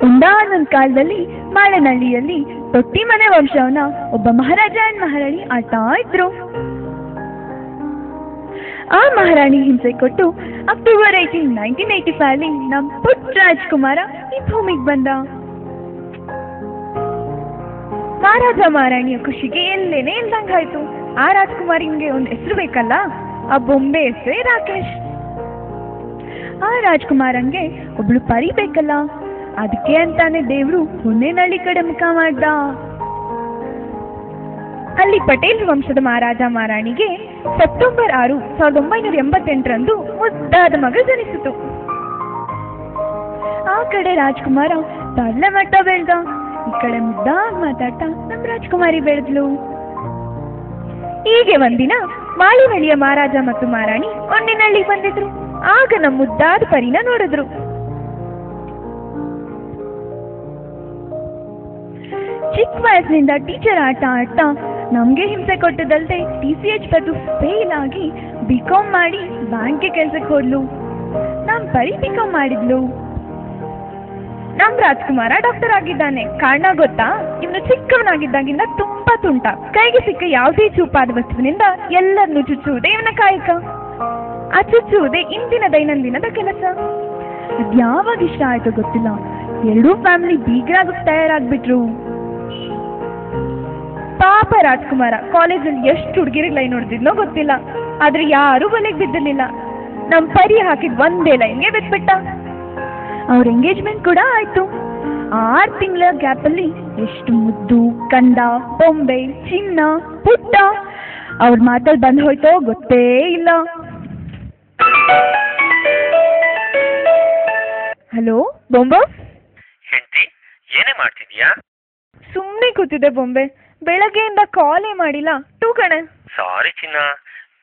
ಒಂದಾನೊಂದು ಕಾಲದಲ್ಲಿ ಮಾಳನಹಳ್ಳಿಯಲ್ಲಿ ತೊಟ್ಟಿ ಮನೆ ವಂಶವನ್ನ ಒಬ್ಬ ಮಹಾರಾಜ ಅಂಡ್ ಮಹಾರಾಣಿ ಆಳ್ತಾ ಇದ್ರು. ಆ ಮಹಾರಾಣಿ ಹಿಂಸೆ ಕೊಟ್ಟು ಅಕ್ಟೋಬರ್ 18, 1985 ನಮ್ ಪುಟ್ಟ ರಾಜ್ಕುಮಾರ ಈ ಭೂಮಿಗೆ ಬಂದ. ಮಹಾರಾಜ ಮಹಾರಾಣಿಯ ಖುಷಿಗೆ ಎಲ್ಲೇನೆ ಇಲ್ದಂಗಾಯ್ತು. ಆ ರಾಜ್ಕುಮಾರಿಗೆ ಒಂದು ಹೆಸರು ಬೇಕಲ್ಲ, ಆ ಬೊಂಬೆ ಹೆಸರೇ ರಾಕೇಶ್. ಆ ರಾಜ್ಕುಮಾರಂಗೆ ಒಬ್ಳು ಪರಿ ಬೇಕಲ್ಲ, ಅದಕ್ಕೆ ಅಂತಾನೆ ದೇವ್ರು ಹೊನ್ನೇನಹಳ್ಳಿ ಕಡೆ ಮುಖ ಮಾಡ್ದ. ಅಲ್ಲಿ ಪಟೇಲ್ ವಂಶದ ಮಹಾರಾಜ ಮಹಾರಾಣಿಗೆ ಸೆಪ್ಟೆಂಬರ್ 6, 1988 ಮುದ್ದಾದ ಮಗಳು ಜನಿಸಿತು. ಆ ಕಡೆ ರಾಜ್ಕುಮಾರ ತಳ್ಳೆ ಮಟ್ಟ ಬೆಳ್ದ, ಈ ಕಡೆ ಮುದ್ದಾಗಿ ಮಾತಾಡ್ತಾ ನಮ್ ರಾಜ್ಕುಮಾರಿ ಬೆಳೆದ್ಲು. ಹೀಗೆ ಒಂದಿನ ಮಾಳಿನಹಳ್ಳಿಯ ಮಹಾರಾಜ ಮತ್ತು ಮಹಾರಾಣಿ ಹೊನ್ನೇನಹಳ್ಳಿ ಬಂದಿದ್ರು. ಆಗ ನಮ್ಮ ಮುದ್ದಾದ ಪರಿನ ನೋಡಿದ್ರು. ಚಿಕ್ಕ ವಯಸ್ಸಿನಿಂದ ಟೀಚರ್ ಆಡ್ತಾ ಆಡ್ತಾ ನಮ್ಗೆ ಹಿಂಸೆ ಕೊಟ್ಟದಲ್ದೆ TCH ಬರೆದು ಫೇಲ್ ಆಗಿ BCom ಮಾಡಿ ಬ್ಯಾಂಕ್ಗೆ ಕೆಲ್ಸಕ್ಕೆ ಹೋದ್ಲು. ನಮ್ ಪರಿ BCom ಮಾಡಿದ್ಲು. ನಮ್ ರಾಜ್ಕುಮಾರ ಡಾಕ್ಟರ್ ಆಗಿದ್ದಾನೆ. ಕಾರಣ ಗೊತ್ತಾ? ಇವನು ಚಿಕ್ಕವನಾಗಿದ್ದಾಗಿಂದ ತುಂಬಾ ತುಂಟ. ಕೈಗೆ ಸಿಕ್ಕ ಯಾವುದೇ ಚೂಪಾದ ವಸ್ತುವಿನಿಂದ ಎಲ್ಲರನ್ನು ಚುಚ್ಚುವುದೇ ಇವನ ಕಾಯಕ. ಆ ಚುಚ್ಚುವುದೇ ಇಂದಿನ ದೈನಂದಿನದ ಕೆಲಸ. ಅದ್ಯಾವಾಗ ಇಷ್ಟ ಆಯ್ತು ಗೊತ್ತಿಲ್ಲ, ಎರಡೂ ಫ್ಯಾಮಿಲಿ ಬೀಗರಾಗ ತಯಾರಾಗ್ಬಿಟ್ರು. ಪಾಪ ರಾಜ್ಕುಮಾರ ಕಾಲೇಜಲ್ಲಿ ಎಷ್ಟು ಹುಡುಗಿರಿಗೆ ಲೈನ್ ಹೊಡೆದಿದ್ನೋ ಗೊತ್ತಿಲ್ಲ, ಆದ್ರೆ ಯಾರೂ ಬಲೆಗೆ ಬಿದ್ದಿರ್ಲಿಲ್ಲ. ನಮ್ ಪರಿ ಹಾಕಿದ್ ಒಂದೇ ಲೈನ್ಗೆ ಬಿದ್ಬಿಟ್ಟ. ಅವ್ರ ಎಂಗೇಜ್ಮೆಂಟ್ ಕೂಡ ಆಯ್ತು. 6 ತಿಂಗಳ ಗ್ಯಾಪಲ್ಲಿ ಎಷ್ಟು ಮುದ್ದು, ಕಂದ, ಬೊಂಬೆ, ಚಿನ್ನ, ಪುಟ್ಟ ಅವ್ರ ಮಾತಲ್ಲಿ ಬಂದ್ ಹೋಯ್ತೋ ಗೊತ್ತೇ ಇಲ್ಲ. ಹಲೋ ಬೊಂಬೆ, ಹೆಂಡತಿ ಏನೇ ಮಾಡ್ತಿದ್ಯಾ? ಸುಮ್ಮನೆ ಕೂತಿದ್ದೆ ಬೊಂಬೆ, ಬೆಳಗ್ಗೆಯಿಂದ ಕಾಲೇ ಮಾಡಿಲ್ಲ. ಟೂ ಕಣೆ. ಸಾರಿ ಚಿನ್ನ,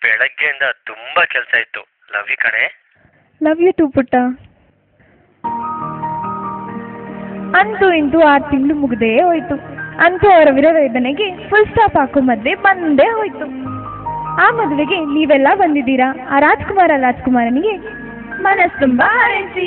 ಬೆಳಗ್ಗೆಯಿಂದ ತುಂಬಾ ಕೆಲಸ ಇತ್ತು. ಲವ್ ಯು ಕಣೆ. ಲವ್ ಯು ಟೂ ಪುಟ್ಟ. ಅಂತೂ ಇಂತೂ 6 ತಿಂಗಳು ಮುಗ್ದೇ ಹೋಯ್ತು. ಅಂತೂ ಅವರ ವಿರವೇದನೆಗೆ ಫುಲ್ ಸ್ಟಾಪ್ ಹಾಕೋ ಮಧ್ಯೆ ಬಂದೇ ಹೋಯ್ತು. ಆ ಮದುವೆಗೆ ನೀವೆಲ್ಲ ಬಂದಿದ್ದೀರಾ. ಆ ರಾಜ್ಕುಮಾರನಿಗೆ ಮನಸ್ಸು ತುಂಬಾ ಹಾರೈಸಿ.